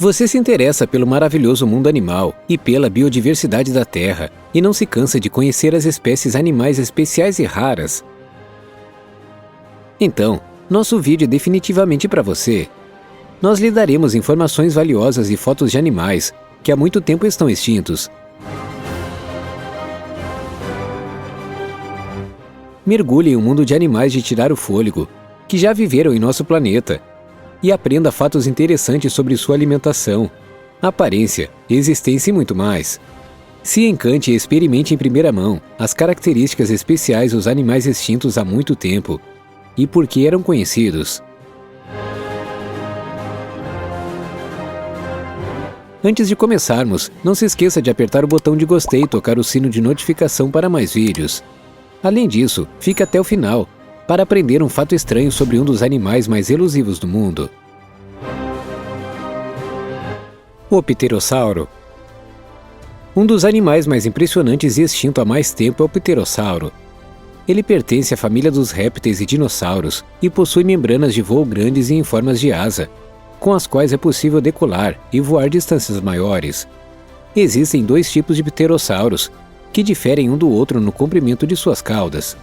Você se interessa pelo maravilhoso mundo animal e pela biodiversidade da Terra e não se cansa de conhecer as espécies animais especiais e raras? Então, nosso vídeo é definitivamente para você. Nós lhe daremos informações valiosas e fotos de animais que há muito tempo estão extintos. Mergulhe em um mundo de animais de tirar o fôlego, que já viveram em nosso planeta, e aprenda fatos interessantes sobre sua alimentação, aparência, existência e muito mais. Se encante e experimente em primeira mão as características especiais dos animais extintos há muito tempo e por que eram conhecidos. Antes de começarmos, não se esqueça de apertar o botão de gostei e tocar o sino de notificação para mais vídeos. Além disso, fique até o final para aprender um fato estranho sobre um dos animais mais elusivos do mundo. O pterossauro. Um dos animais mais impressionantes e extinto há mais tempo é o pterossauro. Ele pertence à família dos répteis e dinossauros e possui membranas de voo grandes e em formas de asa, com as quais é possível decolar e voar distâncias maiores. Existem dois tipos de pterossauros, que diferem um do outro no comprimento de suas caudas.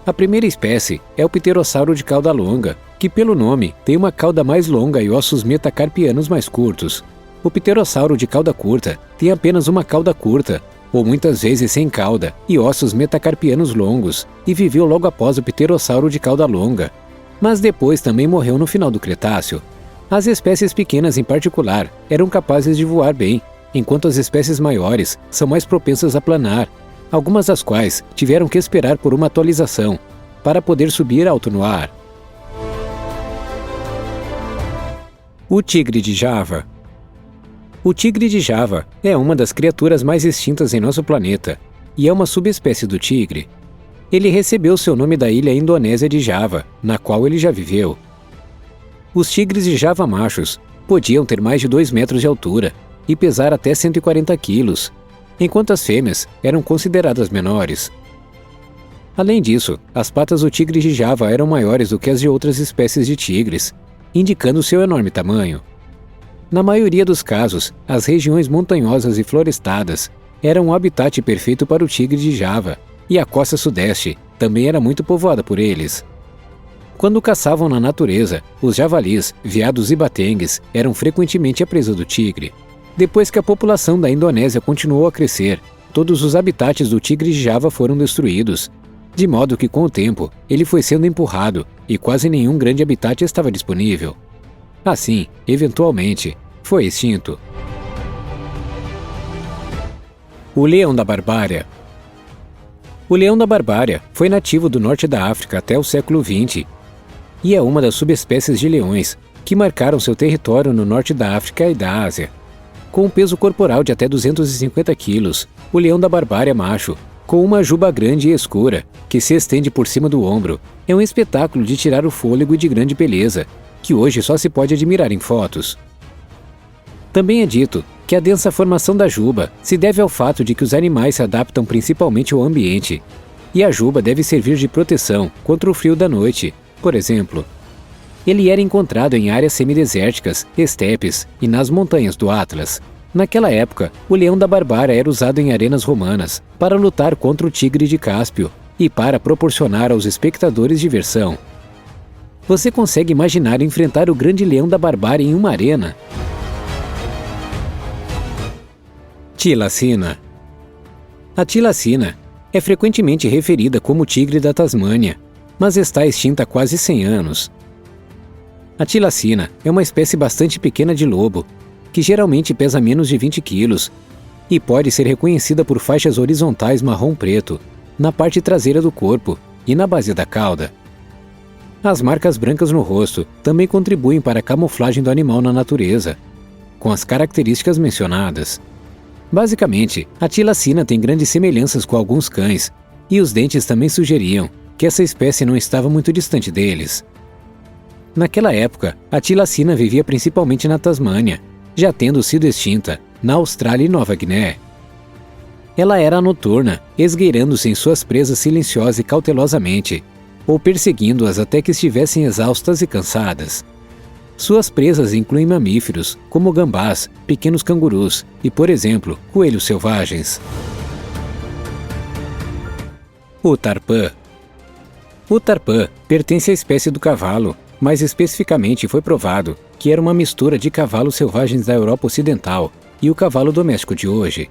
A primeira espécie é o pterossauro de cauda longa, que pelo nome tem uma cauda mais longa e ossos metacarpianos mais curtos. O pterossauro de cauda curta tem apenas uma cauda curta, ou muitas vezes sem cauda, e ossos metacarpianos longos, e viveu logo após o pterossauro de cauda longa. Mas depois também morreu no final do Cretáceo. As espécies pequenas em particular eram capazes de voar bem, enquanto as espécies maiores são mais propensas a planar, algumas das quais tiveram que esperar por uma atualização para poder subir alto no ar. O tigre de Java. O tigre de Java é uma das criaturas mais extintas em nosso planeta e é uma subespécie do tigre. Ele recebeu seu nome da ilha indonésia de Java, na qual ele já viveu. Os tigres de Java machos podiam ter mais de 2 metros de altura e pesar até 140 quilos, enquanto as fêmeas eram consideradas menores. Além disso, as patas do tigre de Java eram maiores do que as de outras espécies de tigres, indicando seu enorme tamanho. Na maioria dos casos, as regiões montanhosas e florestadas eram um habitat perfeito para o tigre de Java, e a costa sudeste também era muito povoada por eles. Quando caçavam na natureza, os javalis, veados e batengues eram frequentemente a presa do tigre. Depois que a população da Indonésia continuou a crescer, todos os habitats do tigre de Java foram destruídos, de modo que com o tempo ele foi sendo empurrado e quase nenhum grande habitat estava disponível. Assim, eventualmente, foi extinto. O leão da Barbária. O leão da Barbária foi nativo do norte da África até o século XX e é uma das subespécies de leões que marcaram seu território no norte da África e da Ásia. Com um peso corporal de até 250 quilos, o leão da Barbária macho, com uma juba grande e escura, que se estende por cima do ombro, é um espetáculo de tirar o fôlego e de grande beleza, que hoje só se pode admirar em fotos. Também é dito que a densa formação da juba se deve ao fato de que os animais se adaptam principalmente ao ambiente, e a juba deve servir de proteção contra o frio da noite, por exemplo. Ele era encontrado em áreas semidesérticas, estepes e nas montanhas do Atlas. Naquela época, o leão da Barbária era usado em arenas romanas para lutar contra o tigre de Cáspio e para proporcionar aos espectadores diversão. Você consegue imaginar enfrentar o grande leão da Barbária em uma arena? Tilacina. A tilacina é frequentemente referida como tigre da Tasmânia, mas está extinta há quase 100 anos. A tilacina é uma espécie bastante pequena de lobo, que geralmente pesa menos de 20 quilos e pode ser reconhecida por faixas horizontais marrom-preto na parte traseira do corpo e na base da cauda. As marcas brancas no rosto também contribuem para a camuflagem do animal na natureza, com as características mencionadas. Basicamente, a tilacina tem grandes semelhanças com alguns cães, e os dentes também sugeriam que essa espécie não estava muito distante deles. Naquela época, a tilacina vivia principalmente na Tasmânia, já tendo sido extinta na Austrália e Nova Guiné. Ela era noturna, esgueirando-se em suas presas silenciosa e cautelosamente, ou perseguindo-as até que estivessem exaustas e cansadas. Suas presas incluem mamíferos, como gambás, pequenos cangurus e, por exemplo, coelhos selvagens. O tarpã. O tarpã pertence à espécie do cavalo, mais especificamente foi provado que era uma mistura de cavalos selvagens da Europa Ocidental e o cavalo doméstico de hoje.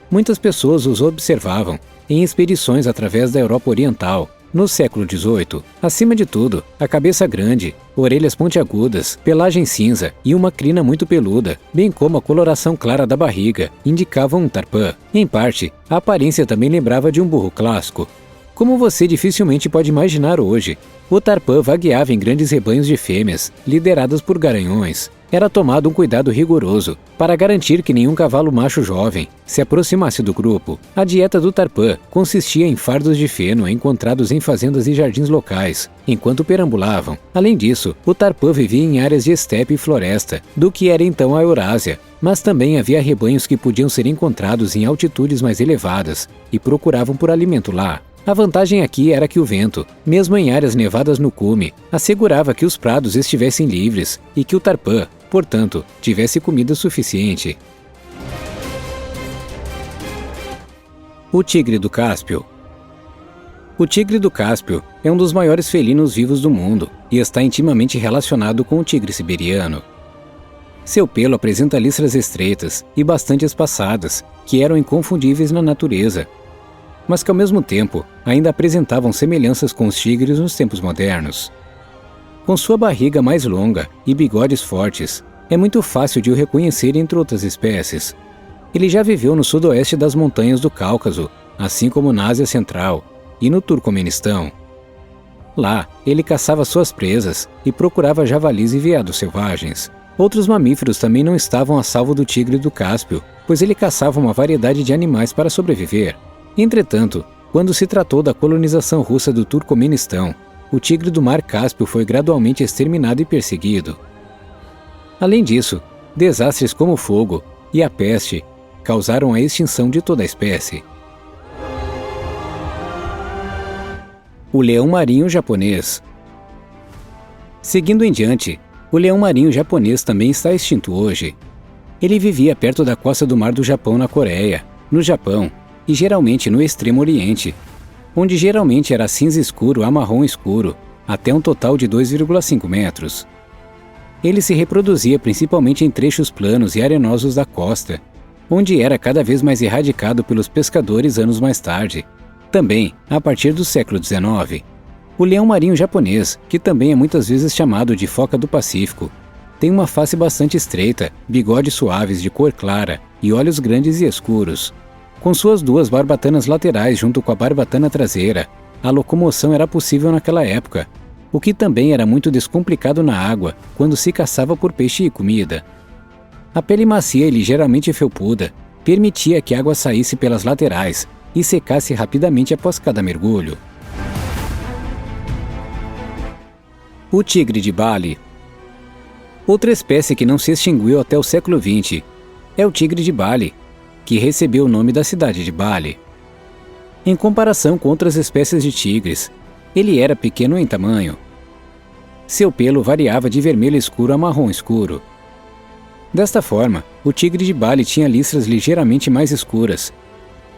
Muitas pessoas os observavam em expedições através da Europa Oriental, no século XVIII. Acima de tudo, a cabeça grande, orelhas pontiagudas, pelagem cinza e uma crina muito peluda, bem como a coloração clara da barriga, indicavam um tarpã. Em parte, a aparência também lembrava de um burro clássico. Como você dificilmente pode imaginar hoje, o tarpã vagueava em grandes rebanhos de fêmeas, lideradas por garanhões. Era tomado um cuidado rigoroso para garantir que nenhum cavalo macho jovem se aproximasse do grupo. A dieta do tarpã consistia em fardos de feno encontrados em fazendas e jardins locais, enquanto perambulavam. Além disso, o tarpã vivia em áreas de estepe e floresta, do que era então a Eurásia, mas também havia rebanhos que podiam ser encontrados em altitudes mais elevadas e procuravam por alimento lá. A vantagem aqui era que o vento, mesmo em áreas nevadas no cume, assegurava que os prados estivessem livres e que o tarpã, portanto, tivesse comida suficiente. O tigre do Cáspio. O tigre do Cáspio é um dos maiores felinos vivos do mundo e está intimamente relacionado com o tigre siberiano. Seu pelo apresenta listras estreitas e bastante espaçadas, que eram inconfundíveis na natureza, mas que ao mesmo tempo ainda apresentavam semelhanças com os tigres nos tempos modernos. Com sua barriga mais longa e bigodes fortes, é muito fácil de o reconhecer entre outras espécies. Ele já viveu no sudoeste das montanhas do Cáucaso, assim como na Ásia Central e no Turcomenistão. Lá, ele caçava suas presas e procurava javalis e veados selvagens. Outros mamíferos também não estavam a salvo do tigre do Cáspio, pois ele caçava uma variedade de animais para sobreviver. Entretanto, quando se tratou da colonização russa do Turcomenistão, o tigre do Mar Cáspio foi gradualmente exterminado e perseguido. Além disso, desastres como o fogo e a peste causaram a extinção de toda a espécie. O leão marinho japonês. Seguindo em diante, o leão marinho japonês também está extinto hoje. Ele vivia perto da costa do Mar do Japão na Coreia, no Japão, e geralmente no Extremo Oriente, onde geralmente era cinza escuro a marrom escuro, até um total de 2,5 metros. Ele se reproduzia principalmente em trechos planos e arenosos da costa, onde era cada vez mais erradicado pelos pescadores anos mais tarde. Também, a partir do século XIX, o leão marinho japonês, que também é muitas vezes chamado de foca do Pacífico, tem uma face bastante estreita, bigodes suaves de cor clara e olhos grandes e escuros. Com suas duas barbatanas laterais junto com a barbatana traseira, a locomoção era possível naquela época, o que também era muito descomplicado na água quando se caçava por peixe e comida. A pele macia e ligeiramente felpuda permitia que a água saísse pelas laterais e secasse rapidamente após cada mergulho. O tigre de Bali. Outra espécie que não se extinguiu até o século XX é o tigre de Bali, que recebeu o nome da cidade de Bali. Em comparação com outras espécies de tigres, ele era pequeno em tamanho. Seu pelo variava de vermelho escuro a marrom escuro. Desta forma, o tigre de Bali tinha listras ligeiramente mais escuras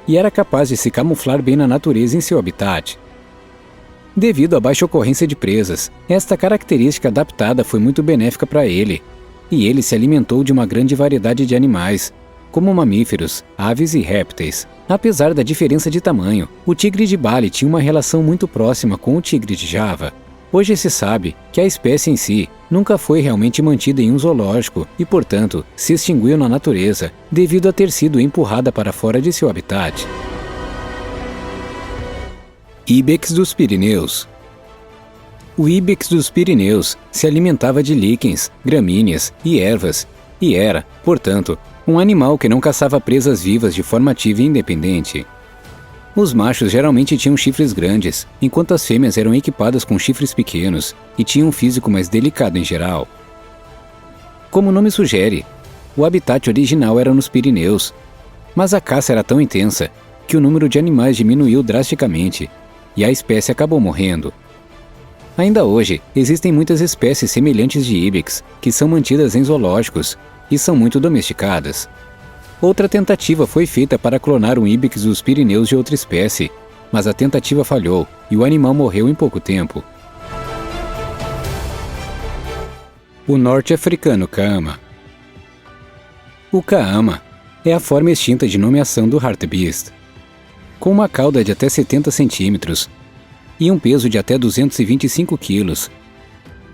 e era capaz de se camuflar bem na natureza em seu habitat. Devido à baixa ocorrência de presas, esta característica adaptada foi muito benéfica para ele, e ele se alimentou de uma grande variedade de animais, como mamíferos, aves e répteis. Apesar da diferença de tamanho, o tigre de Bali tinha uma relação muito próxima com o tigre de Java. Hoje se sabe que a espécie em si nunca foi realmente mantida em um zoológico e, portanto, se extinguiu na natureza devido a ter sido empurrada para fora de seu habitat. Ibex dos Pirineus. O ibex dos Pirineus se alimentava de líquens, gramíneas e ervas e era, portanto, um animal que não caçava presas vivas de forma ativa e independente. Os machos geralmente tinham chifres grandes, enquanto as fêmeas eram equipadas com chifres pequenos e tinham um físico mais delicado em geral. Como o nome sugere, o habitat original era nos Pirineus, mas a caça era tão intensa que o número de animais diminuiu drasticamente e a espécie acabou morrendo. Ainda hoje, existem muitas espécies semelhantes de íbex que são mantidas em zoológicos e são muito domesticadas. Outra tentativa foi feita para clonar um íbex dos Pirineus de outra espécie, mas a tentativa falhou e o animal morreu em pouco tempo. O norte-africano caama. O caama é a forma extinta de nomeação do hartebeest. Com uma cauda de até 70 centímetros e um peso de até 225 quilos,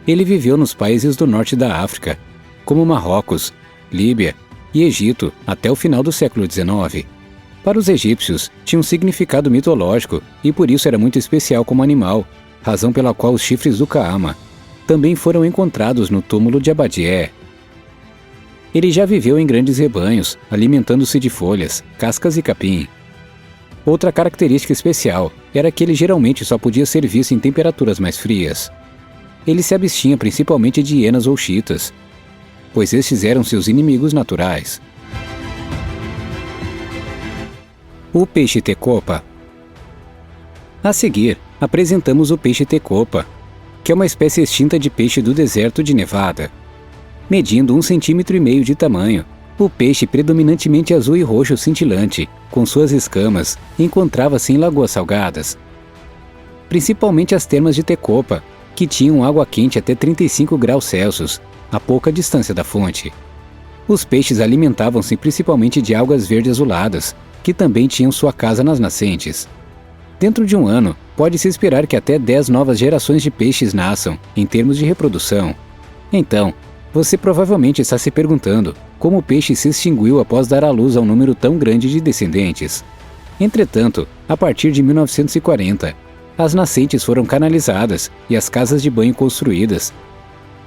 ele viveu nos países do norte da África, como Marrocos, Líbia e Egito até o final do século XIX. Para os egípcios, tinha um significado mitológico e por isso era muito especial como animal, razão pela qual os chifres do caama também foram encontrados no túmulo de Abadia. Ele já viveu em grandes rebanhos, alimentando-se de folhas, cascas e capim. Outra característica especial era que ele geralmente só podia ser visto em temperaturas mais frias. Ele se abstinha principalmente de hienas ou chitas, pois estes eram seus inimigos naturais. O peixe tecopa. A seguir, apresentamos o peixe tecopa, que é uma espécie extinta de peixe do deserto de Nevada. Medindo 1,5 cm de tamanho, o peixe predominantemente azul e roxo cintilante, com suas escamas, encontrava-se em lagoas salgadas. Principalmente as termas de Tecopa, que tinham água quente até 35 graus Celsius, a pouca distância da fonte. Os peixes alimentavam-se principalmente de algas verde azuladas, que também tinham sua casa nas nascentes. Dentro de um ano, pode-se esperar que até 10 novas gerações de peixes nasçam, em termos de reprodução. Então, você provavelmente está se perguntando como o peixe se extinguiu após dar à luz a um número tão grande de descendentes. Entretanto, a partir de 1940, as nascentes foram canalizadas e as casas de banho construídas,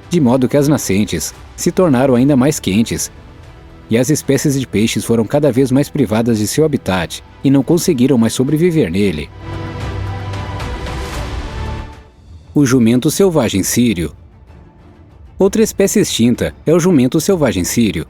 de modo que as nascentes se tornaram ainda mais quentes e as espécies de peixes foram cada vez mais privadas de seu habitat e não conseguiram mais sobreviver nele. O jumento selvagem sírio. Outra espécie extinta é o jumento selvagem sírio.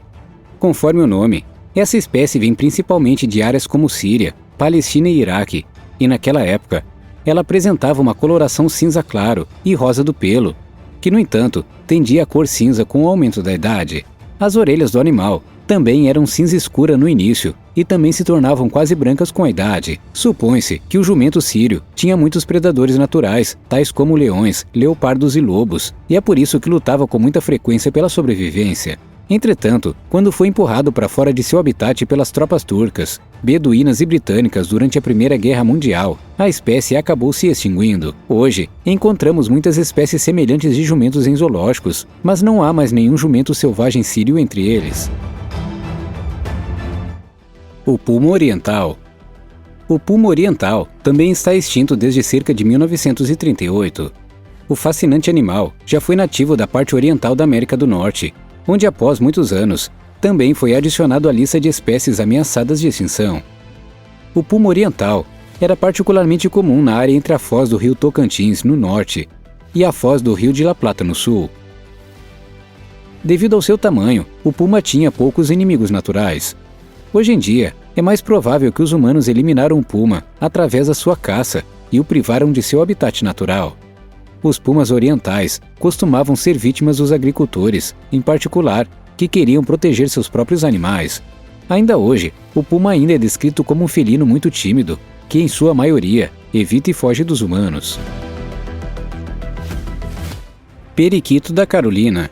Conforme o nome, essa espécie vem principalmente de áreas como Síria, Palestina e Iraque, e naquela época, ela apresentava uma coloração cinza claro e rosa do pelo, que no entanto, tendia a cor cinza com o aumento da idade. As orelhas do animal também eram cinza escura no início e também se tornavam quase brancas com a idade. Supõe-se que o jumento sírio tinha muitos predadores naturais, tais como leões, leopardos e lobos, e é por isso que lutava com muita frequência pela sobrevivência. Entretanto, quando foi empurrado para fora de seu habitat pelas tropas turcas, beduínas e britânicas durante a Primeira Guerra Mundial, a espécie acabou se extinguindo. Hoje, encontramos muitas espécies semelhantes de jumentos em zoológicos, mas não há mais nenhum jumento selvagem sírio entre eles. O puma oriental. O puma oriental também está extinto desde cerca de 1938. O fascinante animal já foi nativo da parte oriental da América do Norte, onde após muitos anos, também foi adicionado à lista de espécies ameaçadas de extinção. O puma oriental era particularmente comum na área entre a foz do rio Tocantins, no norte, e a foz do rio de La Plata, no sul. Devido ao seu tamanho, o puma tinha poucos inimigos naturais. Hoje em dia, é mais provável que os humanos eliminaram o puma através da sua caça e o privaram de seu habitat natural. Os pumas orientais costumavam ser vítimas dos agricultores, em particular, que queriam proteger seus próprios animais. Ainda hoje, o puma ainda é descrito como um felino muito tímido, que em sua maioria evita e foge dos humanos. Periquito da Carolina.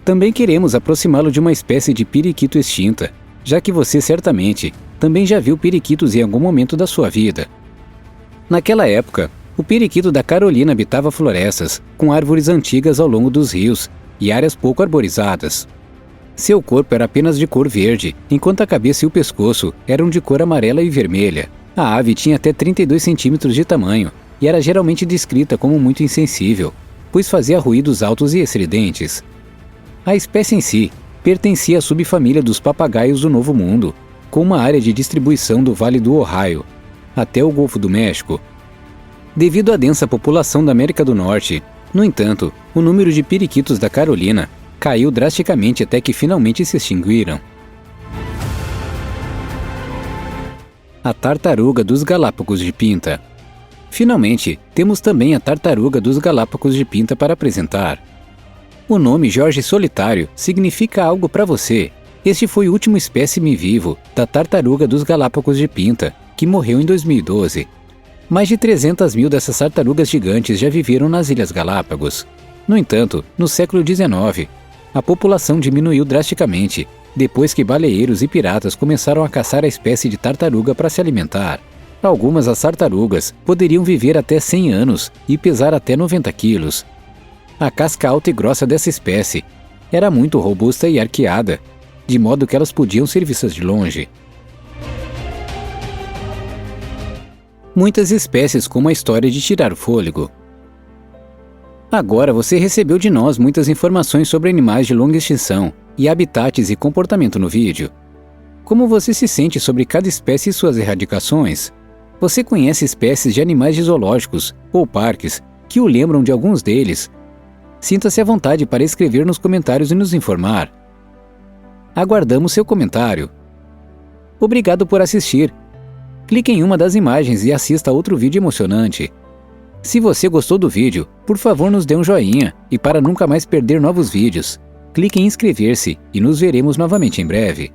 Também queremos aproximá-lo de uma espécie de periquito extinta, já que você certamente também já viu periquitos em algum momento da sua vida. Naquela época, o periquito da Carolina habitava florestas, com árvores antigas ao longo dos rios e áreas pouco arborizadas. Seu corpo era apenas de cor verde, enquanto a cabeça e o pescoço eram de cor amarela e vermelha. A ave tinha até 32 centímetros de tamanho e era geralmente descrita como muito insensível, pois fazia ruídos altos e estridentes. A espécie em si pertencia à subfamília dos papagaios do Novo Mundo, com uma área de distribuição do Vale do Ohio até o Golfo do México. Devido à densa população da América do Norte, no entanto, o número de periquitos da Carolina caiu drasticamente até que finalmente se extinguiram. A tartaruga dos Galápagos de Pinta. Finalmente, temos também a tartaruga dos Galápagos de Pinta para apresentar. O nome Jorge Solitário significa algo para você. Este foi o último espécime vivo da tartaruga dos Galápagos de Pinta, que morreu em 2012. Mais de 300 mil dessas tartarugas gigantes já viveram nas Ilhas Galápagos. No entanto, no século XIX, a população diminuiu drasticamente, depois que baleeiros e piratas começaram a caçar a espécie de tartaruga para se alimentar. Algumas das tartarugas poderiam viver até 100 anos e pesar até 90 quilos. A casca alta e grossa dessa espécie era muito robusta e arqueada, de modo que elas podiam ser vistas de longe. Muitas espécies com uma história de tirar o fôlego. Agora você recebeu de nós muitas informações sobre animais de longa extinção e habitats e comportamento no vídeo. Como você se sente sobre cada espécie e suas erradicações? Você conhece espécies de animais de zoológicos ou parques que o lembram de alguns deles? Sinta-se à vontade para escrever nos comentários e nos informar. Aguardamos seu comentário. Obrigado por assistir. Clique em uma das imagens e assista a outro vídeo emocionante. Se você gostou do vídeo, por favor nos dê um joinha e para nunca mais perder novos vídeos, clique em inscrever-se e nos veremos novamente em breve.